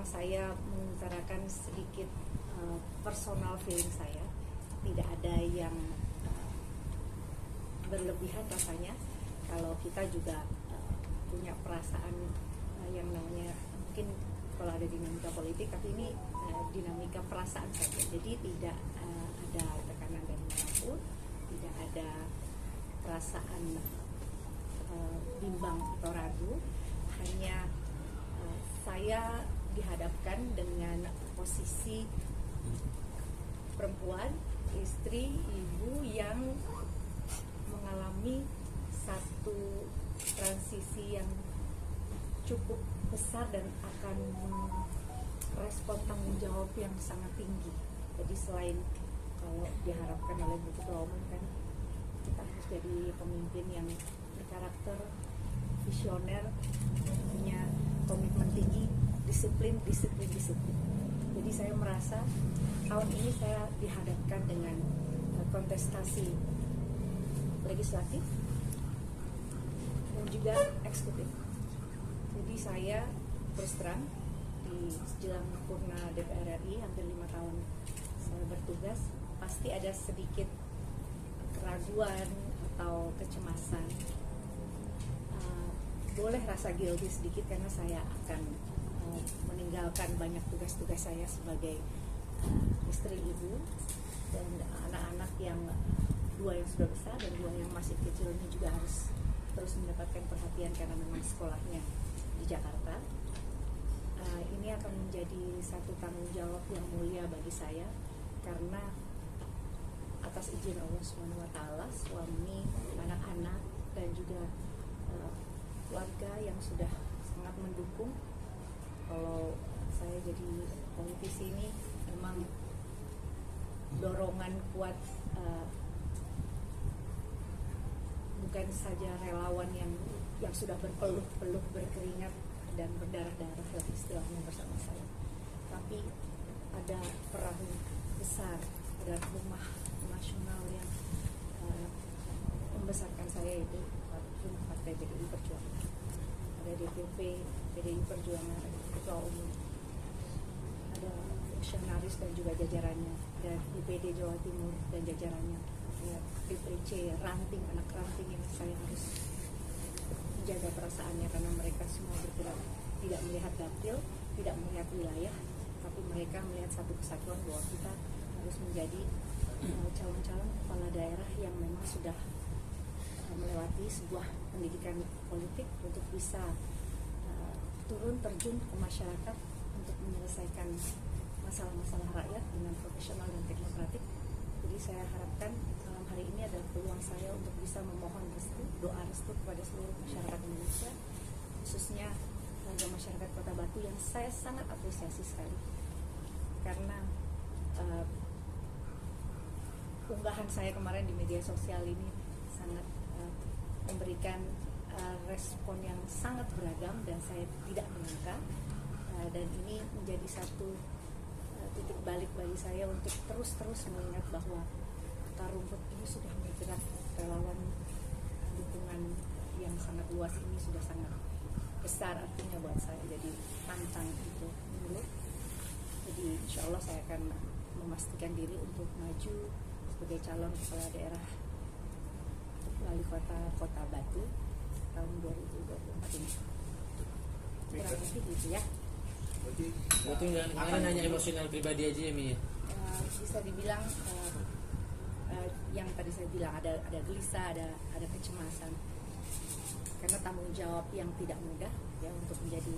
saya mengutarakan sedikit personal feeling saya. Tidak ada yang berlebihan rasanya kalau kita juga punya perasaan yang namanya, mungkin kalau ada dinamika politik, tapi ini dinamika perasaan saja. Jadi tidak ada tekanan dari manapun, tidak ada perasaan bimbang atau ragu. Hanya saya dihadapkan dengan posisi perempuan, istri, ibu yang mengalami satu transisi yang cukup besar dan akan merespon tanggung jawab yang sangat tinggi. Jadi selain kalau diharapkan oleh Bu Ketua Umum kan kita harus jadi pemimpin yang berkarakter, visioner, punya komitmen tinggi, disiplin. Jadi saya merasa tahun ini saya dihadapkan dengan kontestasi legislatif dan juga eksekutif. Jadi saya terus terang di jelang purna DPR RI hampir 5 tahun saya bertugas, pasti ada sedikit keraguan atau kecemasan. Boleh rasa guilty sedikit karena saya akan meninggalkan banyak tugas-tugas saya sebagai istri, ibu, dan anak-anak yang 2 yang sudah besar dan 2 yang masih kecil ini juga harus terus mendapatkan perhatian karena memang sekolahnya di Jakarta. Ini akan menjadi satu tanggung jawab yang mulia bagi saya karena atas izin Allah SWT, suami, anak-anak, dan juga keluarga yang sudah sangat mendukung. Kalau saya jadi politisi ini memang dorongan kuat, bukan saja relawan yang sudah berpeluh-peluh, berkeringat dan berdarah-darah lah istilahnya bersama saya, tapi ada perahu besar, ada rumah nasional yang membesarkan saya, yaitu Partai PDI Perjuangan. Ada DPP PDI Perjuangan, ada Ketua Umum, ada fungsionaris dan juga jajarannya, dan DPD Jawa Timur dan jajarannya, ya, DPC, ranting, anak ranting yang saya harus menjaga perasaannya karena mereka semua bergerak tidak melihat dapil, tidak melihat wilayah, tapi mereka melihat satu kesatuan bahwa kita harus menjadi calon-calon kepala daerah yang memang sudah melewati sebuah pendidikan politik untuk bisa turun terjun ke masyarakat untuk menyelesaikan masalah-masalah rakyat dengan profesional dan teknokratik. Jadi saya harapkan malam hari ini adalah peluang saya untuk bisa memohon restu, doa restu kepada seluruh masyarakat Indonesia, khususnya warga masyarakat Kota Batu yang saya sangat apresiasi sekali karena unggahan saya kemarin di media sosial ini sangat memberikan respon yang sangat beragam dan saya tidak menyangka, dan ini menjadi satu titik balik bagi saya untuk terus mengingat bahwa akar rumput ini sudah bergerak, relawan dukungan yang sangat luas ini sudah sangat besar artinya buat saya, jadi tantang itu dulu. Jadi insya Allah saya akan memastikan diri untuk maju sebagai calon kepala daerah wali kota Batu tahun 2024 ini. Kurang lebih gitu ya. Berarti nggak hanya emosional pribadi aja ya, Mi? Bisa dibilang yang tadi saya bilang ada gelisah, ada kecemasan karena tanggung jawab yang tidak mudah ya untuk menjadi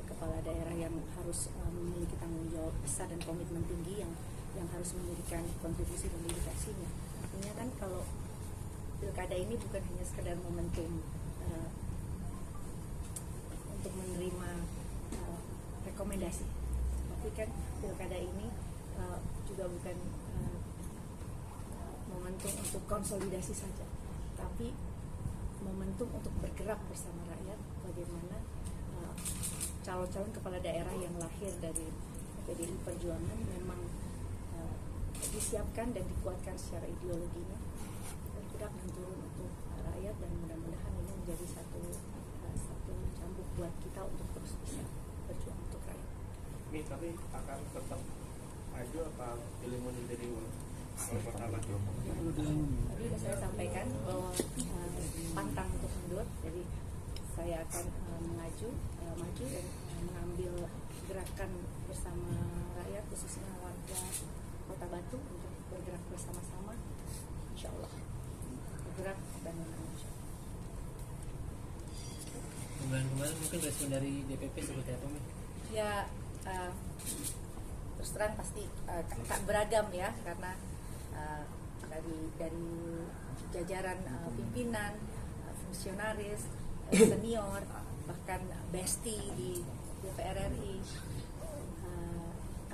kepala daerah yang harus memiliki tanggung jawab besar dan komitmen tinggi yang harus memberikan kontribusi dan dedikasinya. Artinya kan kalau pilkada ini bukan hanya sekedar momentum untuk menerima rekomendasi, tapi kan pilkada ini juga bukan momentum untuk konsolidasi saja, tapi momentum untuk bergerak bersama rakyat. Bagaimana calon-calon kepala daerah yang lahir dari PDI Perjuangan memang disiapkan dan dikuatkan secara ideologinya, bergerak dan turun untuk rakyat, dan mudah-mudahan ini menjadi satu cambuk buat kita untuk terus bisa berjuang untuk rakyat. tapi akan tetap maju apa pilih mundur jadi wali kota lagi? Tadi sudah saya sampaikan bahwa pantang untuk mundur, jadi saya akan maju dan mengambil gerakan bersama rakyat, khususnya warga Kota Batu untuk bergerak bersama-sama, insya Allah bergerak dan menang. Bulan kemarin mungkin respon dari DPP seperti apa, Mi? Ya terus terang pasti beragam ya, karena dari jajaran pimpinan, fungsionaris, senior, bahkan besti di DPR RI,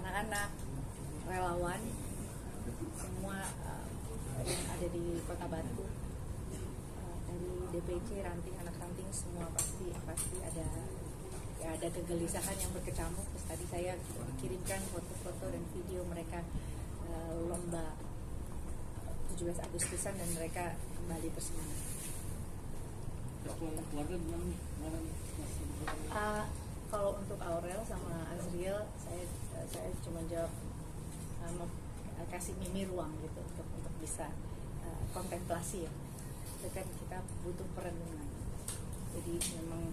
anak-anak, relawan, semua yang ada di Kota Batu, dari DPC, ranting, anak ranting, semua pasti ada kegelisahan yang berkecamuk. Terus tadi saya kirimkan foto-foto dan video mereka lomba 17 Agustusan dan mereka kembali bersemangat. Kalau untuk Aurel sama Azriel, saya cuma jawab kasih Mimi ruang gitu untuk bisa kontemplasi ya. Itu kan kita butuh perenungan. Jadi memang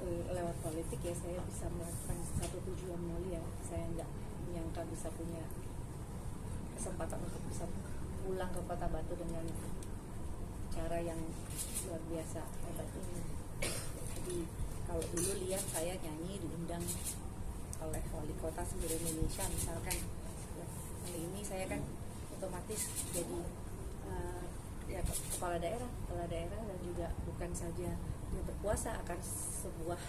lewat politik ya saya bisa melakukan satu tujuan mulia. Saya nggak menyangka bisa punya kesempatan untuk bisa pulang ke Kota Batu dengan cara yang luar biasa hebat ini. Jadi kalau dulu lihat saya nyanyi diundang oleh wali kota seluruh Indonesia misalkan, ya, kali ini saya kan otomatis jadi ya kepala daerah dan juga bukan saja dia berkuasa akan sebuah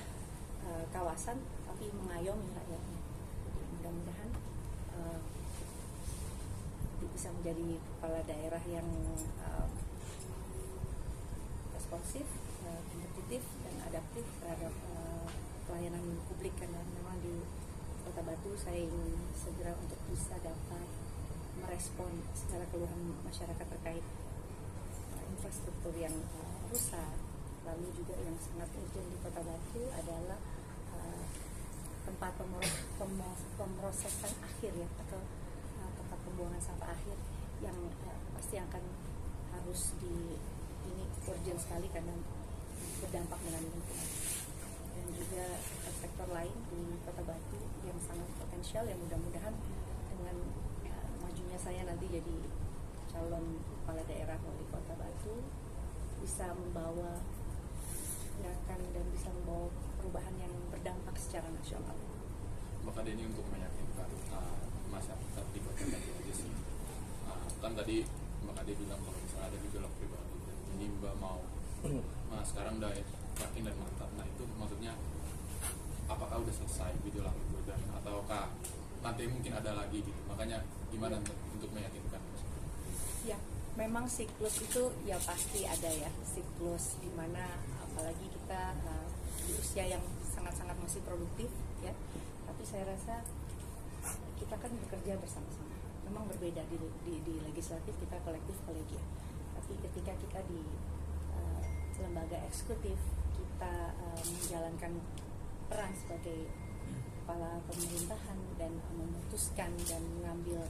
kawasan, tapi mengayomi rakyatnya. Jadi mudah-mudahan bisa menjadi kepala daerah yang responsif, kompetitif dan adaptif terhadap pelayanan publik, karena memang di Kota Batu saya ingin segera untuk bisa dapat merespon segala keluhan masyarakat terkait infrastruktur yang rusak. Lalu juga yang sangat urgent di Kota Batu adalah tempat pemrosesan akhir ya, atau tempat pembuangan sampah akhir yang pasti akan harus ini urgent sekali karena berdampak dengan lingkungan. Dan juga sektor lain di Kota Batu yang sangat potensial, yang mudah-mudahan dengan majunya saya nanti jadi calon kepala daerah wali Kota Batu bisa membawa gerakan dan bisa membawa perubahan yang berdampak secara nasional. Maka ini untuk meyakinkan masyarakat di Kota Batu aja sih. Kan tadi Mbak Ade bilang kalau misalnya ada gejolak pribadi, ini Mbak mau sekarang udah yakin dan mantap. Nah itu maksudnya apakah udah selesai gejolak itu, dan ataukah nanti mungkin ada lagi gitu? Makanya gimana untuk meyakinkan? Ya, memang siklus itu ya pasti ada ya, siklus dimana apalagi kita di usia yang sangat-sangat masih produktif ya. Tapi saya rasa kita kan bekerja bersama-sama. Memang berbeda di legislatif kita kolektif kolegial. Tapi ketika kita di lembaga eksekutif, kita menjalankan peran sebagai kepala pemerintahan dan memutuskan dan mengambil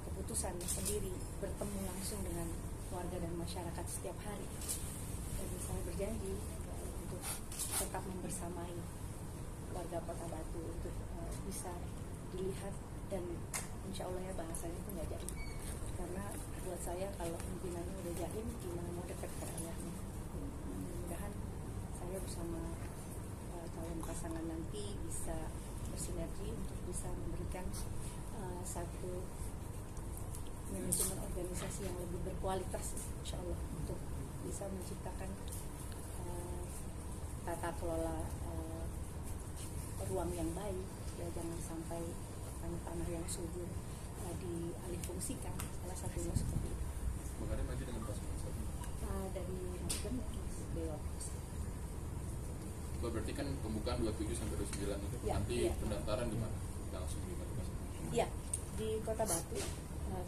keputusan sendiri, bertemu langsung dengan warga dan masyarakat setiap hari. Dan saya berjanji untuk tetap membersamai warga Kota Batu untuk bisa dilihat, dan insya Allah ya bahasanya itu nggak jahil. Karena buat saya kalau pimpinannya udah jahil, gimana mau dekat ke rakyatnya. Mudah-mudahan saya bersama calon pasangan nanti bisa bersinergi untuk bisa memberikan satu manajemen organisasi yang lebih berkualitas, insya Allah, untuk bisa menciptakan tata kelola ruang yang baik ya. Jangan sampai tanah-tanah yang subur dialihfungsikan, salah satunya seperti itu. Mengenai maju dengan pasangan dari Nasdem beliau. Berarti kan pembukaan 27 sampai 29 itu Ya, nanti ya. pendaftaran di mana? Langsung di mana? Ya, di Kota Batu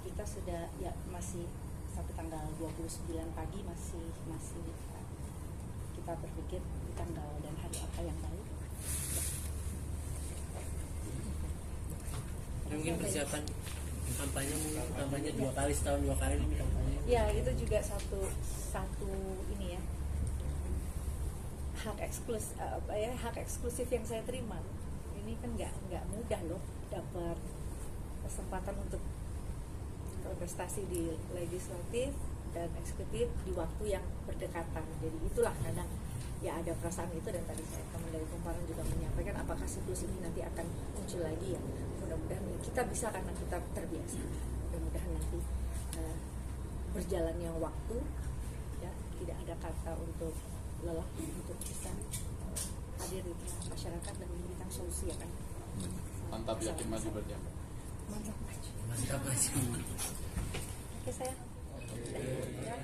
kita sudah ya masih sampai tanggal 29 pagi masih kita berpikir di tanggal dan hari apa yang baik. Mungkin persiapan kampanye 2 kali setahun 2 kali ini kampanye. Ya itu juga satu ini ya, hak eksklusif yang saya terima. Ini kan nggak mudah loh dapat kesempatan untuk kontestasi di legislatif dan eksekutif di waktu yang berdekatan. Jadi itulah kadang ya ada perasaan itu, dan tadi saya teman dari Kumparan juga menyampaikan apakah siklus ini nanti akan muncul lagi ya. Mudah-mudahan kita bisa karena kita terbiasa. Mudah-mudahan nanti berjalannya waktu ya tidak ada kata untuk lelah untuk bisa hadir di tengah masyarakat dan memberikan solusi ya kan. Mantap, yakin maju berarti ya, Mbak? Mantap maju. Mantap maju. Oke sayang. Ya.